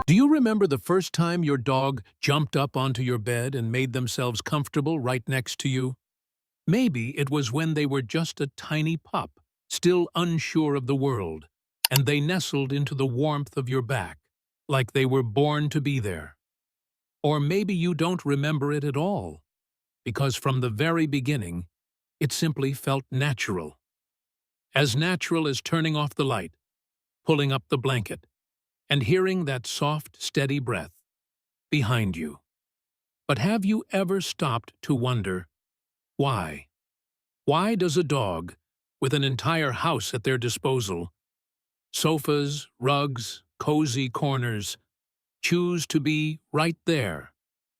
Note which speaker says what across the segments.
Speaker 1: Do you remember the first time your dog jumped up onto your bed and made themselves comfortable right next to you? Maybe it was when they were just a tiny pup, still unsure of the world, and they nestled into the warmth of your back, like they were born to be there. Or maybe you don't remember it at all, because from the very beginning, it simply felt natural. As natural as turning off the light, pulling up the blanket, and hearing that soft, steady breath behind you. But have you ever stopped to wonder, why? Why does a dog, with an entire house at their disposal, sofas, rugs, cozy corners, choose to be right there,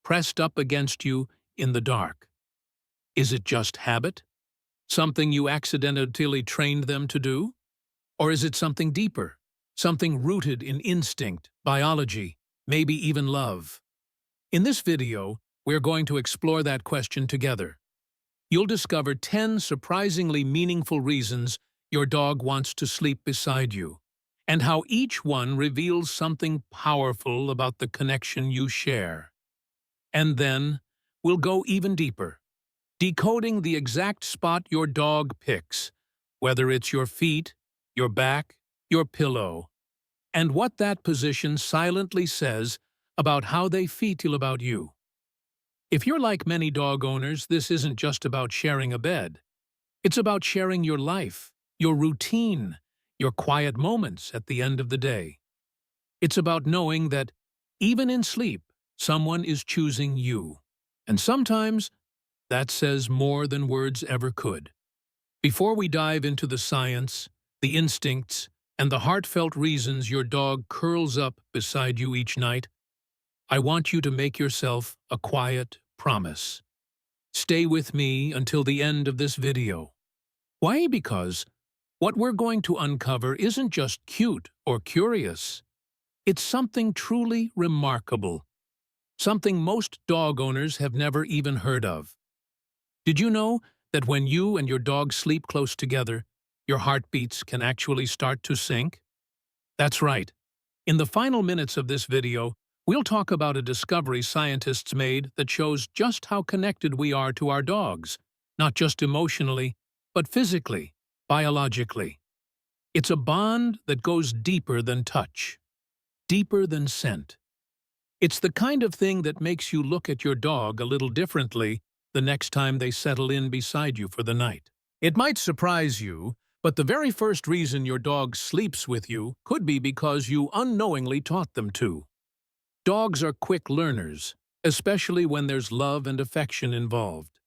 Speaker 1: pressed up against you in the dark? Is it just habit? Something you accidentally trained them to do? Or is it something deeper? Something rooted in instinct, biology, maybe even love? In this video, we're going to explore that question together. You'll discover 10 surprisingly meaningful reasons your dog wants to sleep beside you, and how each one reveals something powerful about the connection you share. And then, we'll go even deeper, decoding the exact spot your dog picks, whether it's your feet, your back, your pillow, and what that position silently says about how they feel about you. If you're like many dog owners, this isn't just about sharing a bed. It's about sharing your life, your routine, your quiet moments at the end of the day. It's about knowing that, even in sleep, someone is choosing you. And sometimes, that says more than words ever could. Before we dive into the science, the instincts, and the heartfelt reasons your dog curls up beside you each night, I want you to make yourself a quiet promise. Stay with me until the end of this video. Why? Because what we're going to uncover isn't just cute or curious. It's something truly remarkable. Something most dog owners have never even heard of. Did you know that when you and your dog sleep close together, your heartbeats can actually start to sync? That's right. In the final minutes of this video, we'll talk about a discovery scientists made that shows just how connected we are to our dogs, not just emotionally, but physically, biologically. It's a bond that goes deeper than touch, deeper than scent. It's the kind of thing that makes you look at your dog a little differently the next time they settle in beside you for the night. It might surprise you, but the very first reason your dog sleeps with you could be because you unknowingly taught them to. Dogs are quick learners, especially when there's love and affection involved.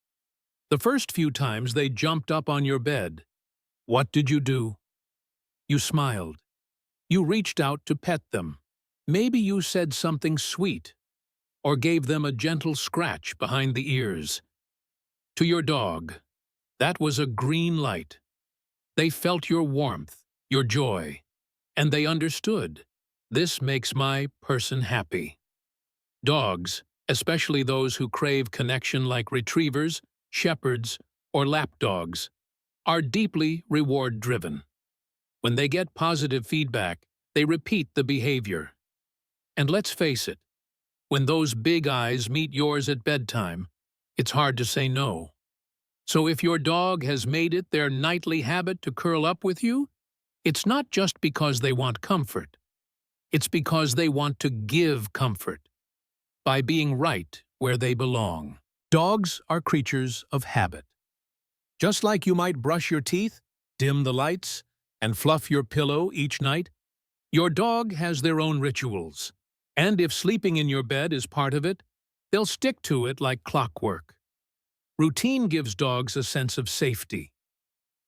Speaker 1: The first few times they jumped up on your bed, what did you do? You smiled. You reached out to pet them. Maybe you said something sweet, or gave them a gentle scratch behind the ears. To your dog, that was a green light. They felt your warmth, your joy, and they understood. This makes my person happy. Dogs, especially those who crave connection like retrievers, shepherds, or lapdogs, are deeply reward-driven. When they get positive feedback, they repeat the behavior. And let's face it, when those big eyes meet yours at bedtime, it's hard to say no. So if your dog has made it their nightly habit to curl up with you, it's not just because they want comfort. It's because they want to give comfort by being right where they belong. Dogs are creatures of habit. Just like you might brush your teeth, dim the lights, and fluff your pillow each night, your dog has their own rituals. And if sleeping in your bed is part of it, they'll stick to it like clockwork. Routine gives dogs a sense of safety.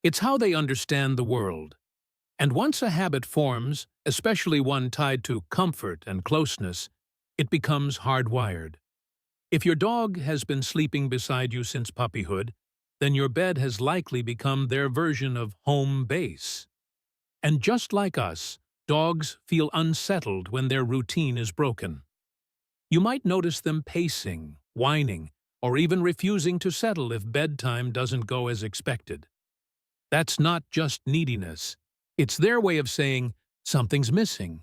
Speaker 1: It's how they understand the world. And once a habit forms, especially one tied to comfort and closeness, it becomes hardwired. If your dog has been sleeping beside you since puppyhood, then your bed has likely become their version of home base. And just like us, dogs feel unsettled when their routine is broken. You might notice them pacing, whining, or even refusing to settle if bedtime doesn't go as expected. That's not just neediness. It's their way of saying, something's missing.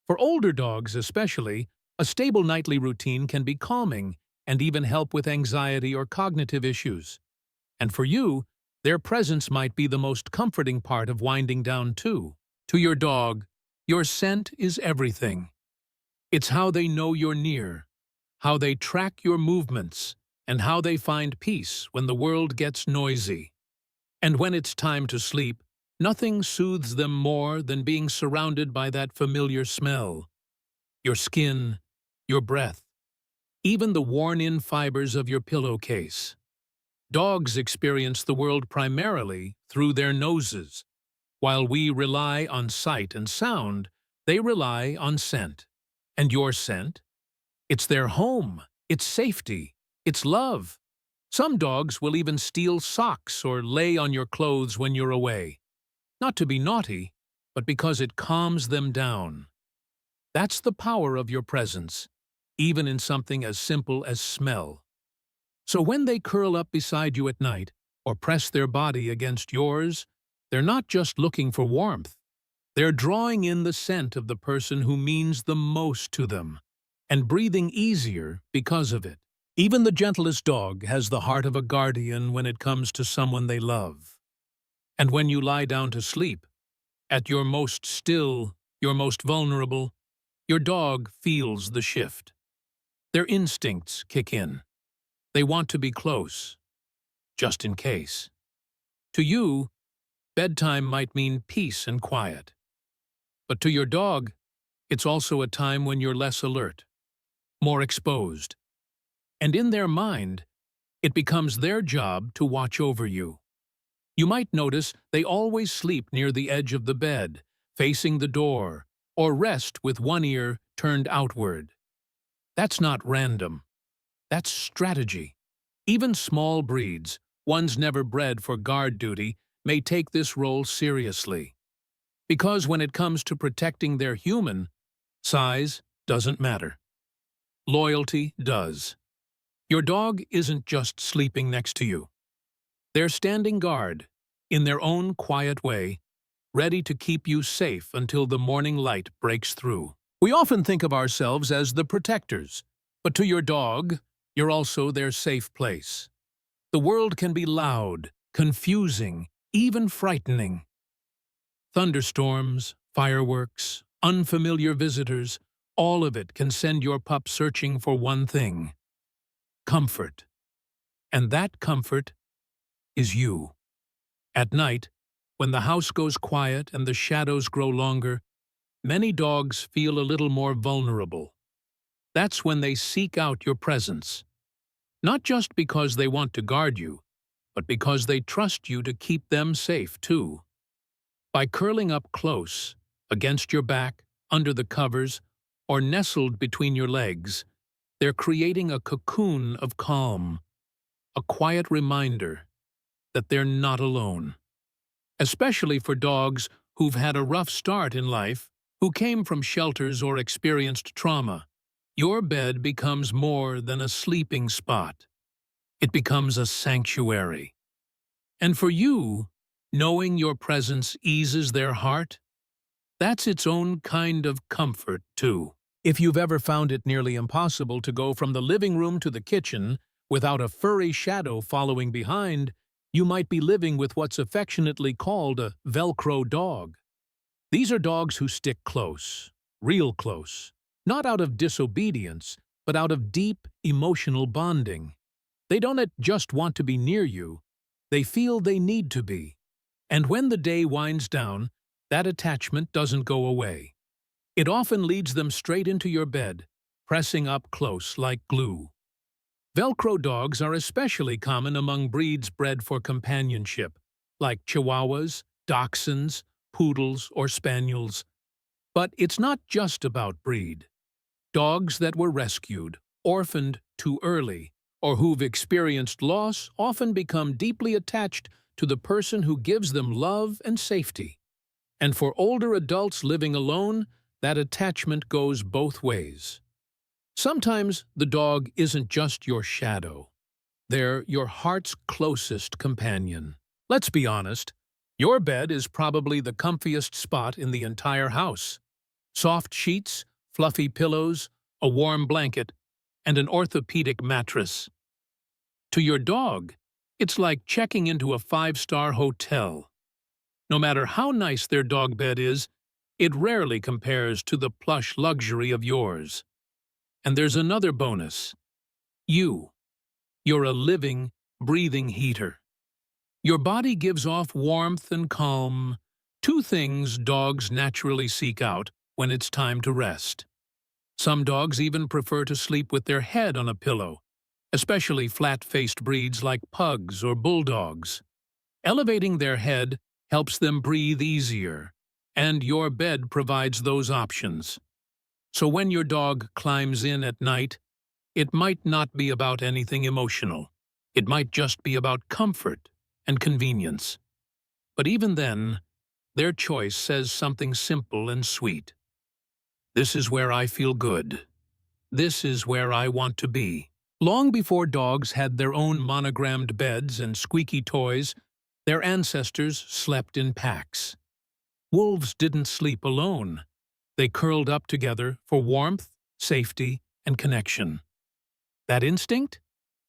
Speaker 1: For older dogs especially, a stable nightly routine can be calming and even help with anxiety or cognitive issues. And for you, their presence might be the most comforting part of winding down too. To your dog, your scent is everything. It's how they know you're near, how they track your movements, and how they find peace when the world gets noisy. And when it's time to sleep, nothing soothes them more than being surrounded by that familiar smell. Your skin, your breath, even the worn-in fibers of your pillowcase. Dogs experience the world primarily through their noses. While we rely on sight and sound, they rely on scent. And your scent? It's their home, it's safety, it's love. Some dogs will even steal socks or lay on your clothes when you're away. Not to be naughty, but because it calms them down. That's the power of your presence, even in something as simple as smell. So when they curl up beside you at night or press their body against yours, they're not just looking for warmth. They're drawing in the scent of the person who means the most to them, and breathing easier because of it. Even the gentlest dog has the heart of a guardian when it comes to someone they love. And when you lie down to sleep, at your most still, your most vulnerable, your dog feels the shift. Their instincts kick in. They want to be close, just in case. To you, bedtime might mean peace and quiet. But to your dog, it's also a time when you're less alert, more exposed. And in their mind, it becomes their job to watch over you. You might notice they always sleep near the edge of the bed, facing the door, or rest with one ear turned outward. That's not random. That's strategy. Even small breeds, ones never bred for guard duty, may take this role seriously. Because when it comes to protecting their human, size doesn't matter. Loyalty does. Your dog isn't just sleeping next to you. They're standing guard, in their own quiet way, ready to keep you safe until the morning light breaks through. We often think of ourselves as the protectors, but to your dog, you're also their safe place. The world can be loud, confusing, even frightening. Thunderstorms, fireworks, unfamiliar visitors, all of it can send your pup searching for one thing: comfort. And that comfort is you. At night, when the house goes quiet and the shadows grow longer, many dogs feel a little more vulnerable. That's when they seek out your presence. Not just because they want to guard you, but because they trust you to keep them safe too. By curling up close, against your back, under the covers, or nestled between your legs, they're creating a cocoon of calm, a quiet reminder that they're not alone. Especially for dogs who've had a rough start in life, who came from shelters or experienced trauma, your bed becomes more than a sleeping spot. It becomes a sanctuary. And for you, knowing your presence eases their heart, that's its own kind of comfort, too. If you've ever found it nearly impossible to go from the living room to the kitchen without a furry shadow following behind, you might be living with what's affectionately called a Velcro dog. These are dogs who stick close, real close, not out of disobedience, but out of deep emotional bonding. They don't just want to be near you, they feel they need to be. And when the day winds down, that attachment doesn't go away. It often leads them straight into your bed, pressing up close like glue. Velcro dogs are especially common among breeds bred for companionship, like Chihuahuas, Dachshunds, Poodles, or Spaniels. But it's not just about breed. Dogs that were rescued, orphaned too early, or who've experienced loss often become deeply attached to the person who gives them love and safety. And for older adults living alone, that attachment goes both ways. Sometimes the dog isn't just your shadow. They're your heart's closest companion. Let's be honest, your bed is probably the comfiest spot in the entire house. Soft sheets, fluffy pillows, a warm blanket, and an orthopedic mattress. To your dog, it's like checking into a five-star hotel. No matter how nice their dog bed is, it rarely compares to the plush luxury of yours. And there's another bonus. You're a living, breathing heater. Your body gives off warmth and calm, two things dogs naturally seek out when it's time to rest. Some dogs even prefer to sleep with their head on a pillow, especially flat-faced breeds like pugs or bulldogs. Elevating their head helps them breathe easier, and your bed provides those options. So when your dog climbs in at night, it might not be about anything emotional. It might just be about comfort and convenience. But even then, their choice says something simple and sweet. This is where I feel good. This is where I want to be. Long before dogs had their own monogrammed beds and squeaky toys, their ancestors slept in packs. Wolves didn't sleep alone. They curled up together for warmth, safety, and connection. That instinct?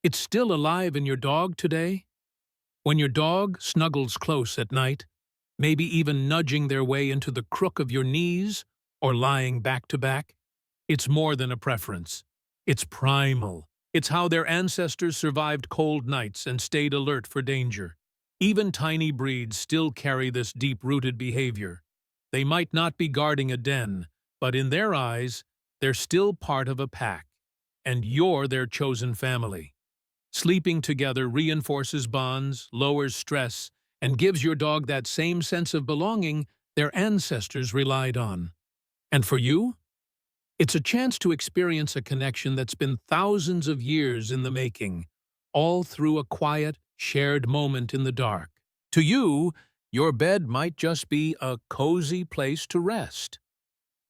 Speaker 1: It's still alive in your dog today? When your dog snuggles close at night, maybe even nudging their way into the crook of your knees or lying back to back, it's more than a preference. It's primal. It's how their ancestors survived cold nights and stayed alert for danger. Even tiny breeds still carry this deep-rooted behavior. They might not be guarding a den, but in their eyes, they're still part of a pack, and you're their chosen family. Sleeping together reinforces bonds, lowers stress, and gives your dog that same sense of belonging their ancestors relied on. And for you? It's a chance to experience a connection that's been thousands of years in the making, all through a quiet, shared moment in the dark. To you, your bed might just be a cozy place to rest.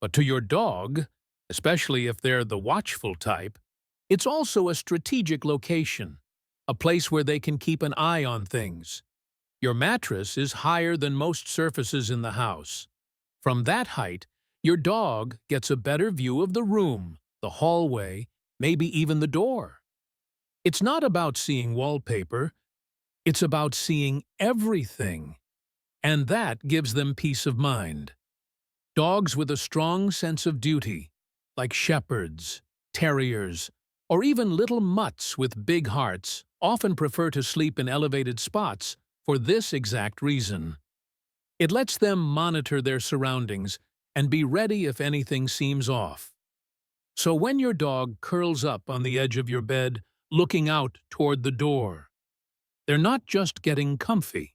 Speaker 1: But to your dog, especially if they're the watchful type, it's also a strategic location, a place where they can keep an eye on things. Your mattress is higher than most surfaces in the house. From that height, your dog gets a better view of the room, the hallway, maybe even the door. It's not about seeing wallpaper, it's about seeing everything. And that gives them peace of mind. Dogs with a strong sense of duty, like shepherds, terriers, or even little mutts with big hearts, often prefer to sleep in elevated spots for this exact reason. It lets them monitor their surroundings and be ready if anything seems off. So when your dog curls up on the edge of your bed, looking out toward the door, they're not just getting comfy.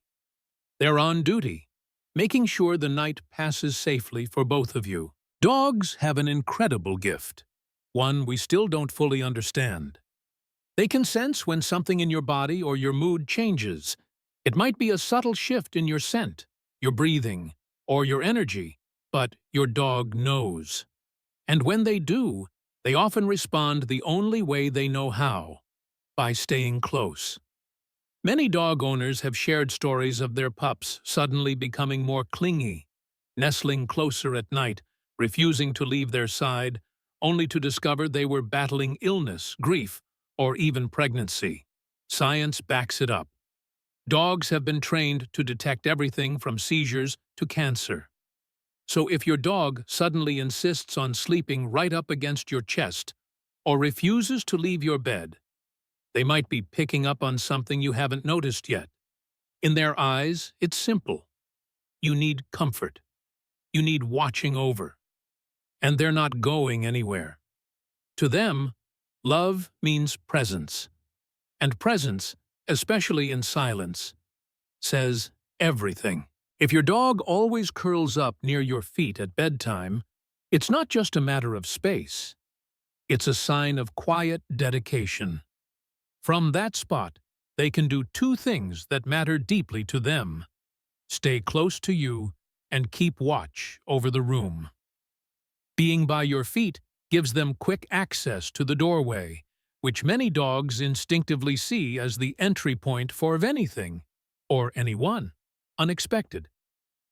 Speaker 1: They're on duty, making sure the night passes safely for both of you. Dogs have an incredible gift, one we still don't fully understand. They can sense when something in your body or your mood changes. It might be a subtle shift in your scent, your breathing, or your energy, but your dog knows. And when they do, they often respond the only way they know how, by staying close. Many dog owners have shared stories of their pups suddenly becoming more clingy, nestling closer at night, refusing to leave their side, only to discover they were battling illness, grief, or even pregnancy. Science backs it up. Dogs have been trained to detect everything from seizures to cancer. So if your dog suddenly insists on sleeping right up against your chest or refuses to leave your bed, they might be picking up on something you haven't noticed yet. In their eyes, it's simple. You need comfort. You need watching over. And they're not going anywhere. To them, love means presence. And presence, especially in silence, says everything. If your dog always curls up near your feet at bedtime, it's not just a matter of space. It's a sign of quiet dedication. From that spot, they can do two things that matter deeply to them: stay close to you and keep watch over the room. Being by your feet gives them quick access to the doorway, which many dogs instinctively see as the entry point for anything, or anyone, unexpected.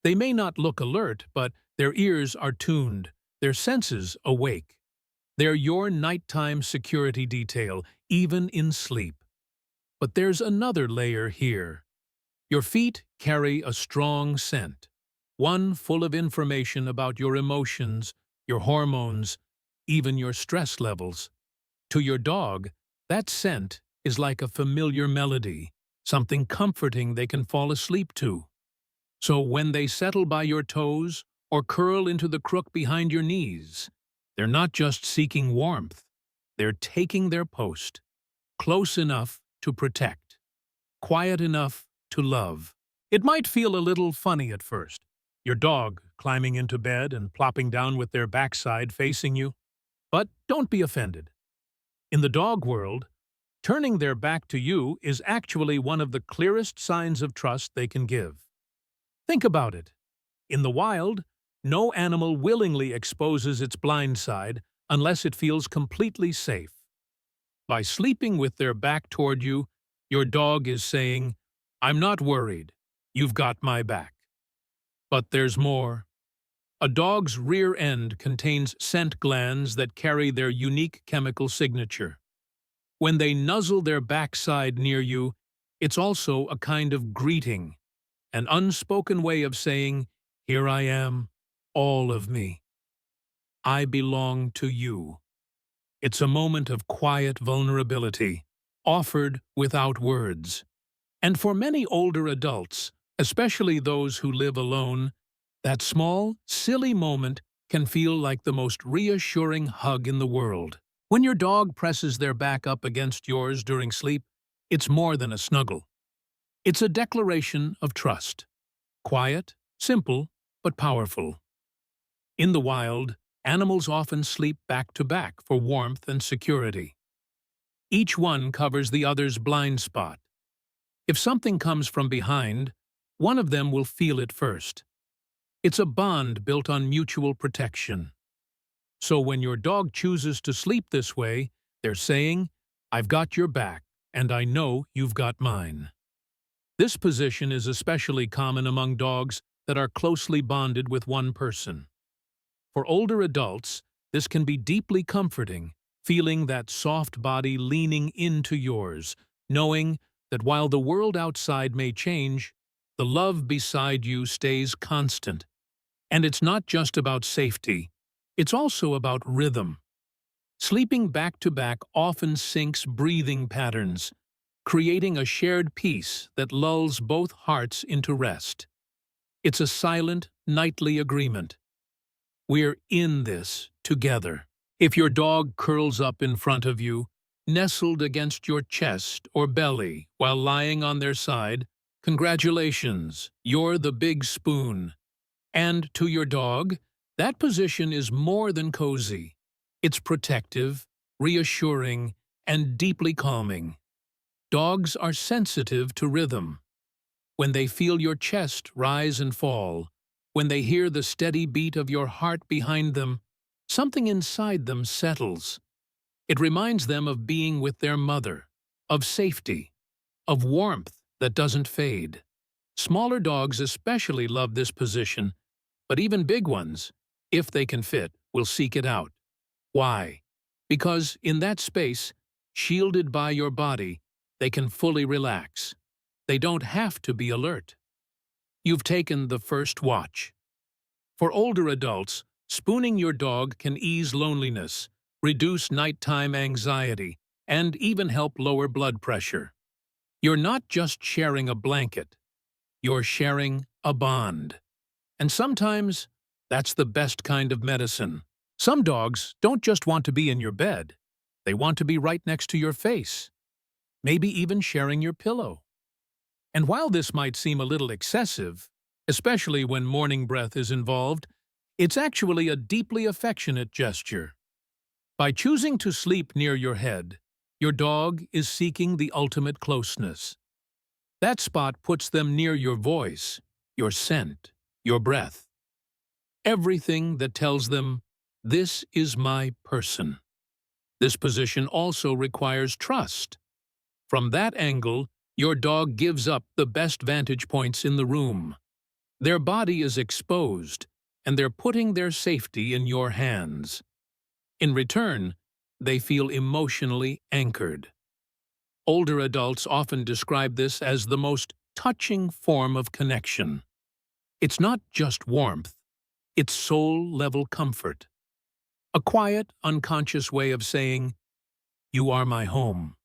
Speaker 1: They may not look alert, but their ears are tuned, their senses awake. They're your nighttime security detail, even in sleep. But there's another layer here. Your feet carry a strong scent, one full of information about your emotions, your hormones, even your stress levels. To your dog, that scent is like a familiar melody, something comforting they can fall asleep to. So when they settle by your toes or curl into the crook behind your knees, they're not just seeking warmth, they're taking their post, close enough to protect, quiet enough to love. It might feel a little funny at first, your dog climbing into bed and plopping down with their backside facing you. But don't be offended. In the dog world, turning their back to you is actually one of the clearest signs of trust they can give. Think about it. In the wild, no animal willingly exposes its blind side unless it feels completely safe. By sleeping with their back toward you, your dog is saying, "I'm not worried. You've got my back." But there's more. A dog's rear end contains scent glands that carry their unique chemical signature. When they nuzzle their backside near you, it's also a kind of greeting, an unspoken way of saying, "Here I am, all of me. I belong to you." It's a moment of quiet vulnerability, offered without words. And for many older adults, especially those who live alone, that small, silly moment can feel like the most reassuring hug in the world. When your dog presses their back up against yours during sleep, it's more than a snuggle. It's a declaration of trust. Quiet, simple, but powerful. In the wild, animals often sleep back to back for warmth and security. Each one covers the other's blind spot. If something comes from behind, one of them will feel it first. It's a bond built on mutual protection. So when your dog chooses to sleep this way, they're saying, "I've got your back, and I know you've got mine." This position is especially common among dogs that are closely bonded with one person. For older adults, this can be deeply comforting, feeling that soft body leaning into yours, knowing that while the world outside may change, the love beside you stays constant. And it's not just about safety, it's also about rhythm. Sleeping back to back often syncs breathing patterns, creating a shared peace that lulls both hearts into rest. It's a silent, nightly agreement. We're in this together. If your dog curls up in front of you, nestled against your chest or belly while lying on their side, congratulations, you're the big spoon. And to your dog, that position is more than cozy. It's protective, reassuring, and deeply calming. Dogs are sensitive to rhythm. When they feel your chest rise and fall, when they hear the steady beat of your heart behind them, something inside them settles. It reminds them of being with their mother, of safety, of warmth that doesn't fade. Smaller dogs especially love this position, but even big ones, if they can fit, will seek it out. Why? Because in that space, shielded by your body, they can fully relax. They don't have to be alert. You've taken the first watch. For older adults, spooning your dog can ease loneliness, reduce nighttime anxiety, and even help lower blood pressure. You're not just sharing a blanket, you're sharing a bond. And sometimes, that's the best kind of medicine. Some dogs don't just want to be in your bed, they want to be right next to your face, maybe even sharing your pillow. And while this might seem a little excessive, especially when morning breath is involved, it's actually a deeply affectionate gesture. By choosing to sleep near your head, your dog is seeking the ultimate closeness. That spot puts them near your voice, your scent, your breath. Everything that tells them, "This is my person." This position also requires trust. From that angle, your dog gives up the best vantage points in the room. Their body is exposed, and they're putting their safety in your hands. In return, they feel emotionally anchored. Older adults often describe this as the most touching form of connection. It's not just warmth, it's soul-level comfort. A quiet, unconscious way of saying, "You are my home."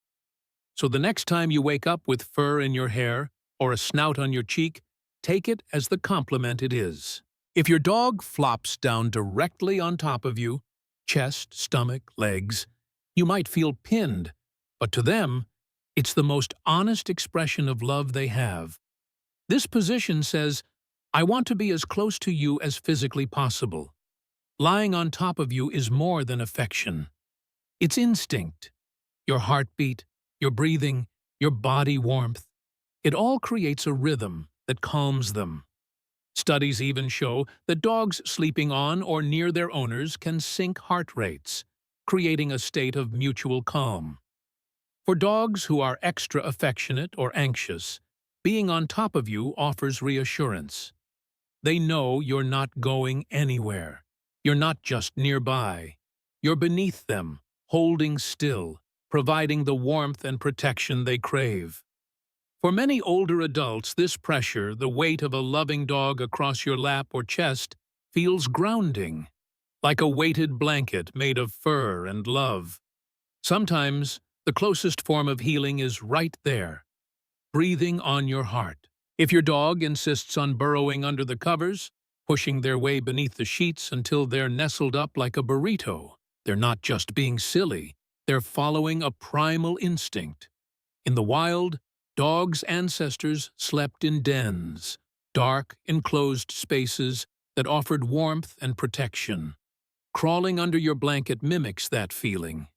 Speaker 1: So the next time you wake up with fur in your hair or a snout on your cheek, take it as the compliment it is. If your dog flops down directly on top of you, chest, stomach, legs, you might feel pinned, but to them, it's the most honest expression of love they have. This position says, "I want to be as close to you as physically possible." Lying on top of you is more than affection. It's instinct. Your heartbeat, your breathing, your body warmth. It all creates a rhythm that calms them. Studies even show that dogs sleeping on or near their owners can sync heart rates, creating a state of mutual calm. For dogs who are extra affectionate or anxious, being on top of you offers reassurance. They know you're not going anywhere. You're not just nearby. You're beneath them, holding still, providing the warmth and protection they crave. For many older adults, this pressure, the weight of a loving dog across your lap or chest, feels grounding, like a weighted blanket made of fur and love. Sometimes, the closest form of healing is right there, breathing on your heart. If your dog insists on burrowing under the covers, pushing their way beneath the sheets until they're nestled up like a burrito, they're not just being silly, they're following a primal instinct. In the wild, dogs' ancestors slept in dens, dark, enclosed spaces that offered warmth and protection. Crawling under your blanket mimics that feeling.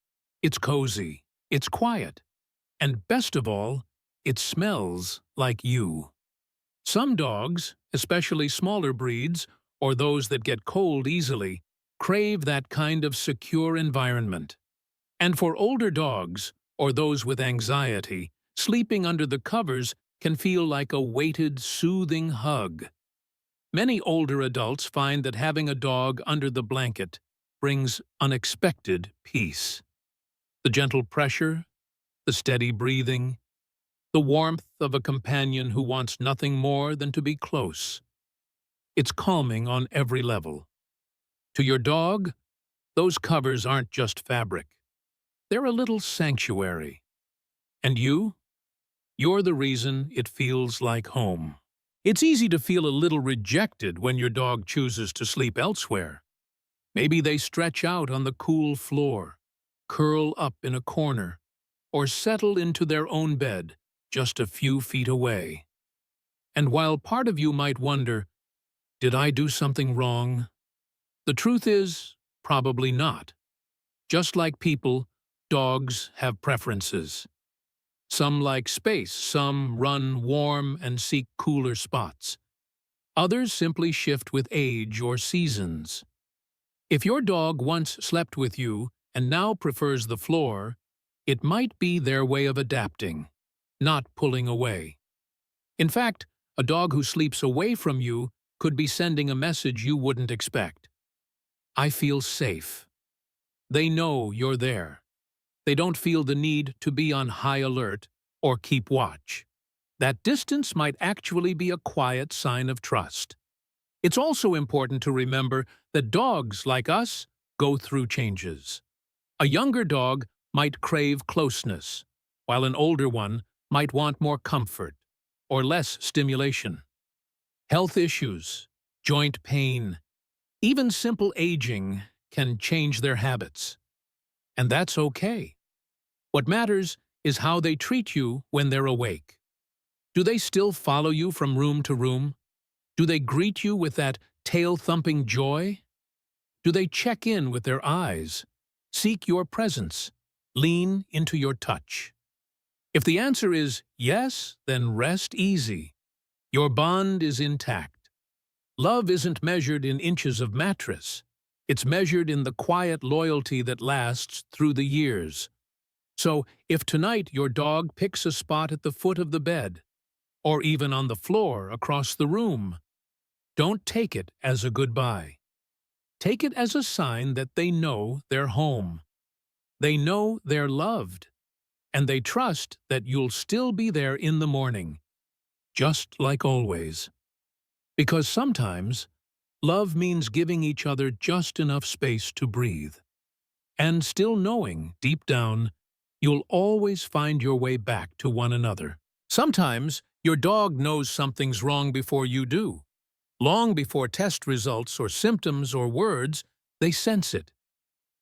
Speaker 1: It's cozy, it's quiet, and best of all, it smells like you. Some dogs, especially smaller breeds or those that get cold easily, crave that kind of secure environment. And for older dogs, or those with anxiety, sleeping under the covers can feel like a weighted, soothing hug. Many older adults find that having a dog under the blanket brings unexpected peace. The gentle pressure, the steady breathing, the warmth of a companion who wants nothing more than to be close. It's calming on every level. To your dog, those covers aren't just fabric. They're a little sanctuary. And you're the reason it feels like home. It's easy to feel a little rejected when your dog chooses to sleep elsewhere. Maybe they stretch out on the cool floor, curl up in a corner, or settle into their own bed just a few feet away. And while part of you might wonder, did I do something wrong? The truth is, probably not. Just like people, dogs have preferences. Some like space, some run warm and seek cooler spots. Others simply shift with age or seasons. If your dog once slept with you and now prefers the floor, it might be their way of adapting, not pulling away. In fact, a dog who sleeps away from you could be sending a message you wouldn't expect. I feel safe. They know you're there. They don't feel the need to be on high alert or keep watch. That distance might actually be a quiet sign of trust. It's also important to remember that dogs, like us, go through changes. A younger dog might crave closeness, while an older one might want more comfort or less stimulation. Health issues, joint pain, even simple aging can change their habits. And that's okay. What matters is how they treat you when they're awake. Do they still follow you from room to room? Do they greet you with that tail-thumping joy? Do they check in with their eyes, seek your presence, lean into your touch? If the answer is yes, then rest easy. Your bond is intact. Love isn't measured in inches of mattress. It's measured in the quiet loyalty that lasts through the years. So, if tonight your dog picks a spot at the foot of the bed, or even on the floor across the room, Don't take it as a goodbye. Take it as a sign that they know they're home. They know they're loved, and they trust that you'll still be there in the morning, just like always. Because sometimes, love means giving each other just enough space to breathe, and still knowing, deep down, you'll always find your way back to one another. Sometimes, your dog knows something's wrong before you do. Long before test results or symptoms or words, they sense it.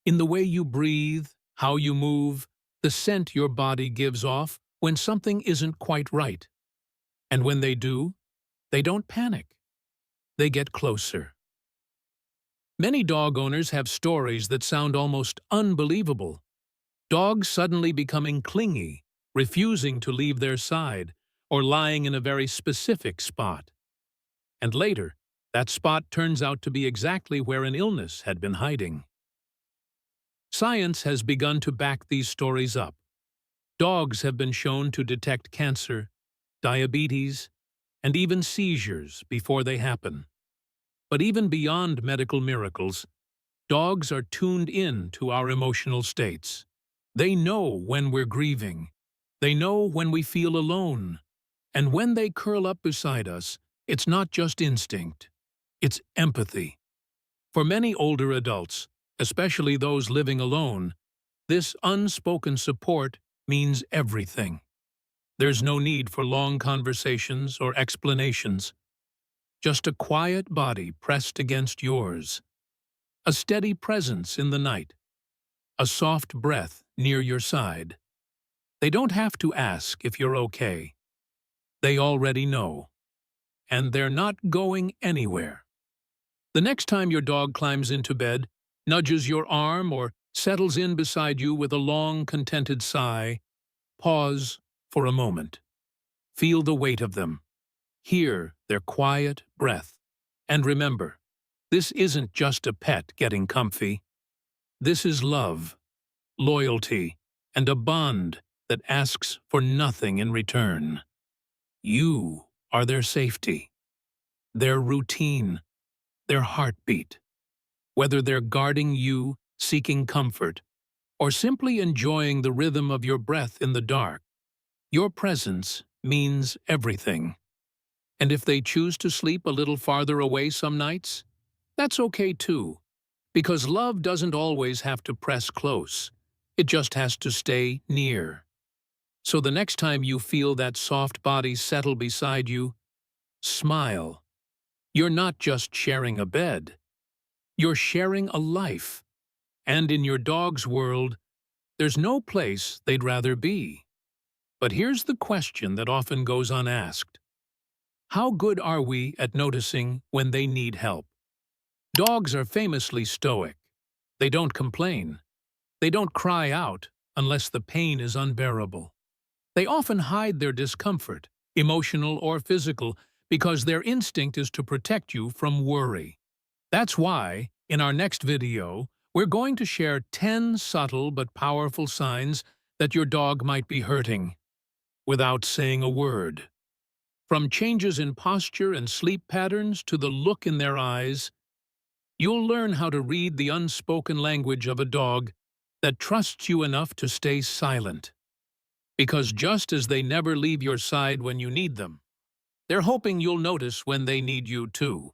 Speaker 1: In the way you breathe, how you move, the scent your body gives off when something isn't quite right. And when they do, they don't panic. They get closer. Many dog owners have stories that sound almost unbelievable. Dogs suddenly becoming clingy, refusing to leave their side, or lying in a very specific spot. And later, that spot turns out to be exactly where an illness had been hiding. Science has begun to back these stories up. Dogs have been shown to detect cancer, diabetes, and even seizures before they happen. But even beyond medical miracles, dogs are tuned in to our emotional states. They know when we're grieving. They know when we feel alone. And when they curl up beside us, it's not just instinct. It's empathy. For many older adults, especially those living alone, this unspoken support means everything. There's no need for long conversations or explanations. Just a quiet body pressed against yours. A steady presence in the night. A soft breath near your side. They don't have to ask if you're okay. They already know. And they're not going anywhere. The next time your dog climbs into bed, nudges your arm, or settles in beside you with a long, contented sigh, pause for a moment. Feel the weight of them. Hear their quiet breath. And remember, this isn't just a pet getting comfy. This is love, loyalty, and a bond that asks for nothing in return. You are their safety, their routine, their heartbeat. Whether they're guarding you, seeking comfort, or simply enjoying the rhythm of your breath in the dark, your presence means everything. And if they choose to sleep a little farther away some nights, that's okay too, because love doesn't always have to press close. It just has to stay near. So the next time you feel that soft body settle beside you, smile. You're not just sharing a bed. You're sharing a life. And in your dog's world, there's no place they'd rather be. But here's the question that often goes unasked. How good are we at noticing when they need help? Dogs are famously stoic. They don't complain. They don't cry out unless the pain is unbearable. They often hide their discomfort, emotional or physical, because their instinct is to protect you from worry. That's why, in our next video, we're going to share 10 subtle but powerful signs that your dog might be hurting, without saying a word. From changes in posture and sleep patterns to the look in their eyes, you'll learn how to read the unspoken language of a dog that trusts you enough to stay silent. Because just as they never leave your side when you need them, they're hoping you'll notice when they need you too.